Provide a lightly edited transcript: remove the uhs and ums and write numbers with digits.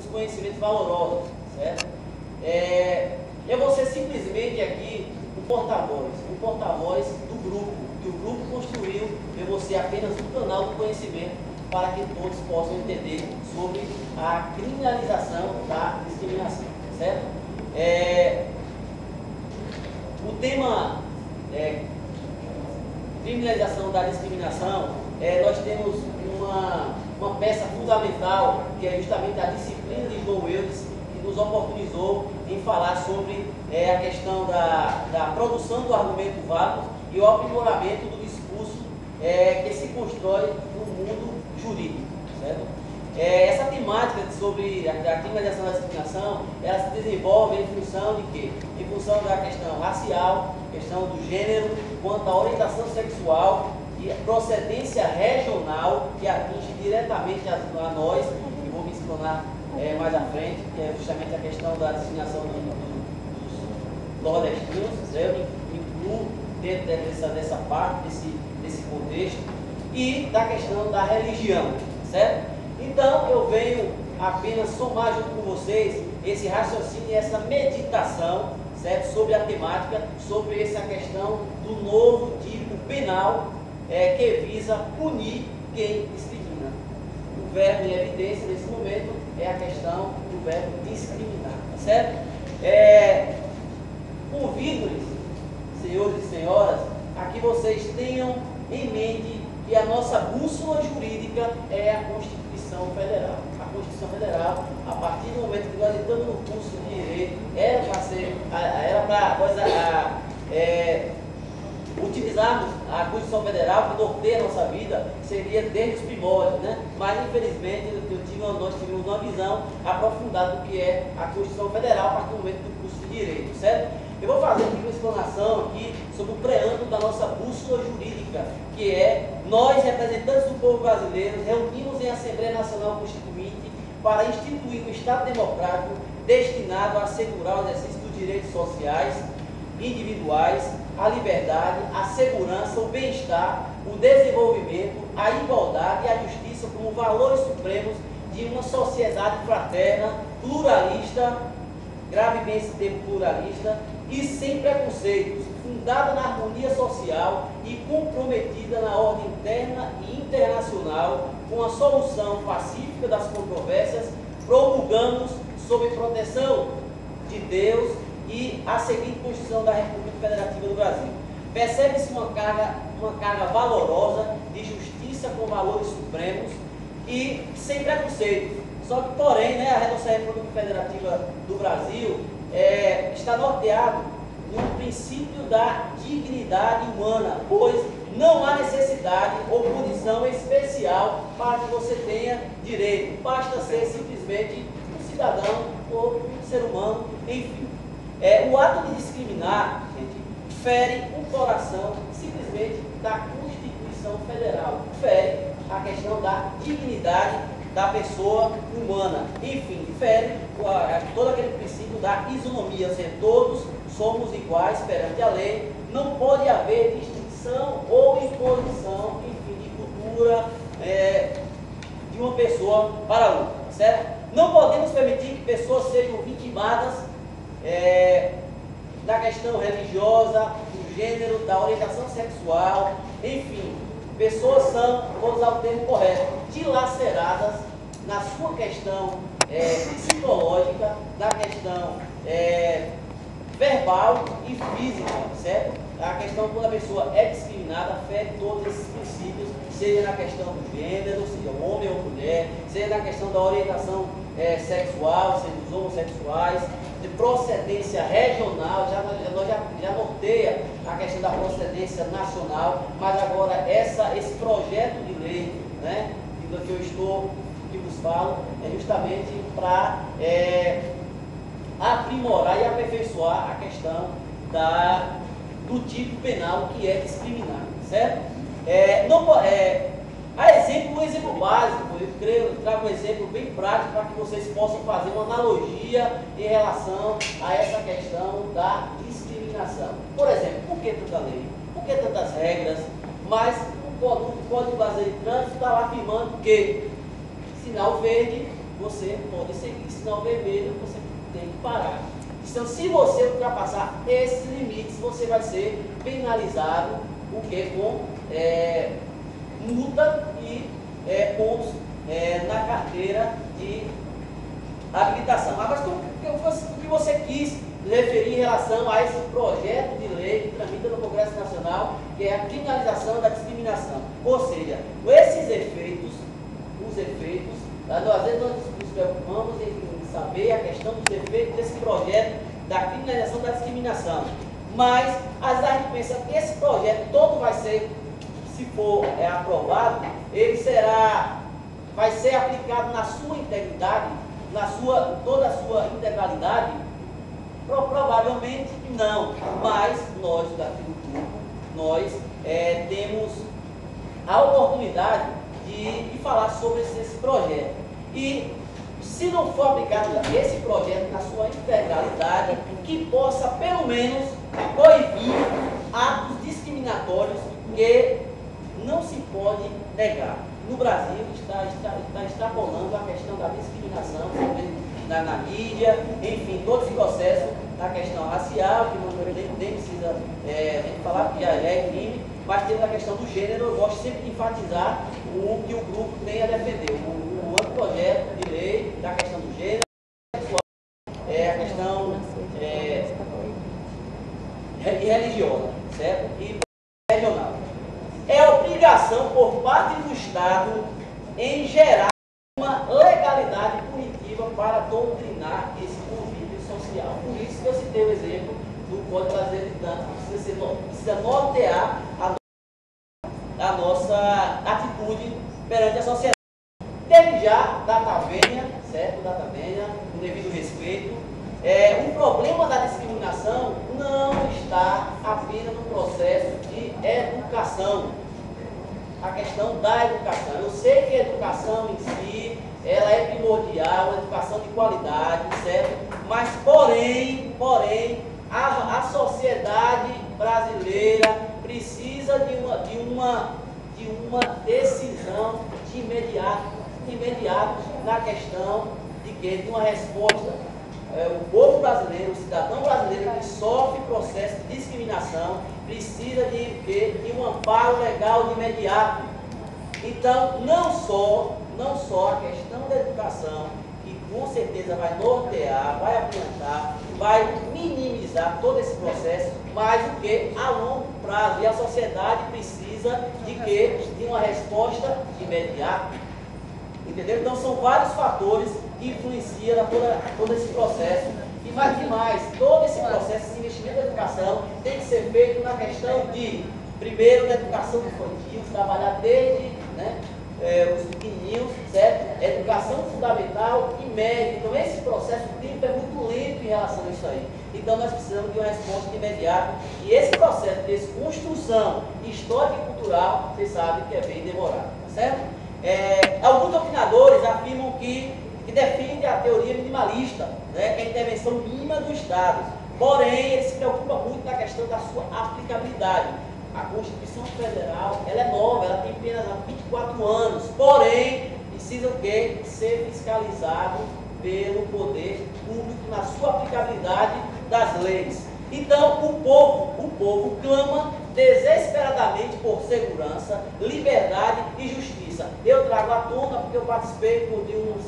muitos conhecimentos valorosos, certo? Eu vou ser simplesmente aqui o porta-voz do grupo, que o grupo construiu. Eu vou ser apenas um canal do conhecimento para que todos possam entender sobre a criminalização da discriminação, certo? O tema criminalização da discriminação, nós temos uma peça fundamental, que é justamente a disciplina de João Eudes, que nos oportunizou em falar sobre a questão da produção do argumento válido e o aprimoramento do discurso que se constrói no mundo jurídico, certo? Essa temática sobre a criminalização da discriminação, ela se desenvolve em função de quê? Em função da questão racial, questão do gênero, quanto à orientação sexual e a procedência regional, que atinge diretamente a nós, e vou mencionar mais à frente, que é justamente a questão da discriminação dos nordestinos. Eu me incluo dentro dessa parte, desse contexto, e da questão da religião, certo? Então, eu venho apenas somar junto com vocês esse raciocínio e essa meditação, certo? Sobre a temática, sobre essa questão do novo tipo penal que visa punir quem discrimina. O verbo em evidência nesse momento é a questão do verbo discriminar, tá certo? Convido-lhes, senhores e senhoras, a que vocês tenham em mente que a nossa bússola jurídica é a Constituição Federal. A Constituição Federal, a partir do momento que nós entramos no curso de Direito, era para utilizarmos a Constituição Federal que norteia a nossa vida, seria desde os primórdios, né? Mas infelizmente nós tivemos uma visão aprofundada do que é a Constituição Federal a partir do momento do curso de Direito, certo? Eu vou fazer aqui uma explanação aqui sobre o preâmbulo da nossa bússola jurídica, que é: nós, representantes do povo brasileiro, reunimos em Assembleia Nacional Constituinte para instituir um Estado democrático destinado a assegurar o exercício dos direitos sociais, individuais, a liberdade, a segurança, o bem-estar, o desenvolvimento, a igualdade e a justiça como valores supremos de uma sociedade fraterna, pluralista, grave bem esse termo pluralista, e sem preconceitos, fundada na harmonia social e comprometida na ordem interna e internacional com a solução pacífica das controvérsias, promulgamos sob proteção de Deus e a seguinte Constituição da República Federativa do Brasil. Percebe-se uma carga valorosa de justiça com valores supremos e sem preconceito. Só que, porém, a nossa República Federativa do Brasil está norteado no princípio da dignidade humana, pois não há necessidade ou condição especial para que você tenha direito. Basta ser simplesmente um cidadão ou um ser humano, enfim. O ato de discriminar, gente, fere o coração simplesmente da Constituição Federal, fere a questão da dignidade da pessoa humana, enfim, fere todo aquele princípio da isonomia, ou seja, todos somos iguais perante a lei, não pode haver distinção ou imposição, enfim, de cultura de uma pessoa para outra, certo? Não podemos permitir que pessoas sejam vitimadas da questão religiosa, do gênero, da orientação sexual, enfim, pessoas são, vou usar o termo correto, dilaceradas na sua questão psicológica, na questão verbal e física, certo? A questão quando a pessoa é discriminada fere todos esses princípios, seja na questão do gênero, seja homem ou mulher, seja na questão da orientação sexual, seja dos homossexuais, de procedência regional, já norteia a questão da procedência nacional, mas agora esse projeto de lei, né, que vos falo, é justamente para aprimorar e aperfeiçoar a questão do tipo penal que é discriminar, certo? Um exemplo básico, eu trago um exemplo bem prático para que vocês possam fazer uma analogia em relação a essa questão da discriminação. Por exemplo, por que tanta lei? Por que tantas regras? Mas o Código Brasileiro de Trânsito está lá afirmando que sinal verde, você pode seguir. Sinal vermelho, você tem que parar. Então, se você ultrapassar esses limites, você vai ser penalizado o que? Com multa e pontos na carteira de habilitação. Agora, o que você quis referir em relação a esse projeto de lei que tramita no Congresso Nacional, que é a criminalização da discriminação. Ou seja, esses efeitos, às vezes nós nos preocupamos em saber a questão dos efeitos desse projeto da criminalização da discriminação. Mas, às vezes a gente pensa que esse projeto todo vai ser, se for aprovado, ele vai ser aplicado na sua integridade, toda a sua integralidade. Provavelmente não, mas nós daqui do grupo, nós temos a oportunidade de falar sobre esse projeto. E se não for aplicado esse projeto na sua integralidade, que possa pelo menos coibir atos discriminatórios que não se pode negar. No Brasil está extrapolando a questão da discriminação na mídia, enfim, todo esse processo da questão racial, que não nem precisa a gente falar que já é crime, mas temos a questão do gênero. Eu gosto sempre de enfatizar o que o grupo tem a defender. O anteprojeto de lei da questão do gênero, a questão religiosa, certo? E regional. É obrigação por parte do Estado em gerar uma legalidade punitiva para doutrinar esse convívio social. Por isso que eu citei o exemplo do Código Brasileiro de Trânsito, que precisa nortear a nossa atitude perante a sociedade. Desde já, data vênia, certo? Data vênia, com devido respeito. O problema da discriminação não está apenas no processo de educação. A questão da educação. Eu sei que a educação em si, ela é primordial, a educação de qualidade, certo? Mas, porém, a sociedade brasileira precisa de uma decisão de imediato na questão de uma resposta. O povo brasileiro, o cidadão brasileiro que sofre processo de discriminação, precisa de um amparo legal de imediato. Então, não só a questão da educação, que com certeza vai nortear, vai adiantar, vai minimizar todo esse processo, mas o que? A longo prazo. E a sociedade precisa de uma resposta imediata. Entendeu? Então, são vários fatores que influenciam todo esse processo. E mais demais, todo esse processo, esse investimento na educação tem que ser feito na questão de, primeiro, da educação infantil, trabalhar desde os pequenininhos, certo? Educação fundamental e média. Então, esse processo de tempo é muito lento em relação a isso aí. Então, nós precisamos de uma resposta imediata. E esse processo de desconstrução histórica e cultural, vocês sabem que é bem demorado, tá certo? Alguns doutrinadores afirmam que defendem a teoria minimalista, que é a intervenção mínima do Estado. Porém, ele se preocupa muito na questão da sua aplicabilidade. A Constituição Federal, ela é nova, ela tem apenas 24 anos, porém, precisa o quê? Ser fiscalizado pelo poder público na sua aplicabilidade das leis. Então, o povo clama desesperadamente por segurança, liberdade e justiça. Eu trago à tona porque eu participei de um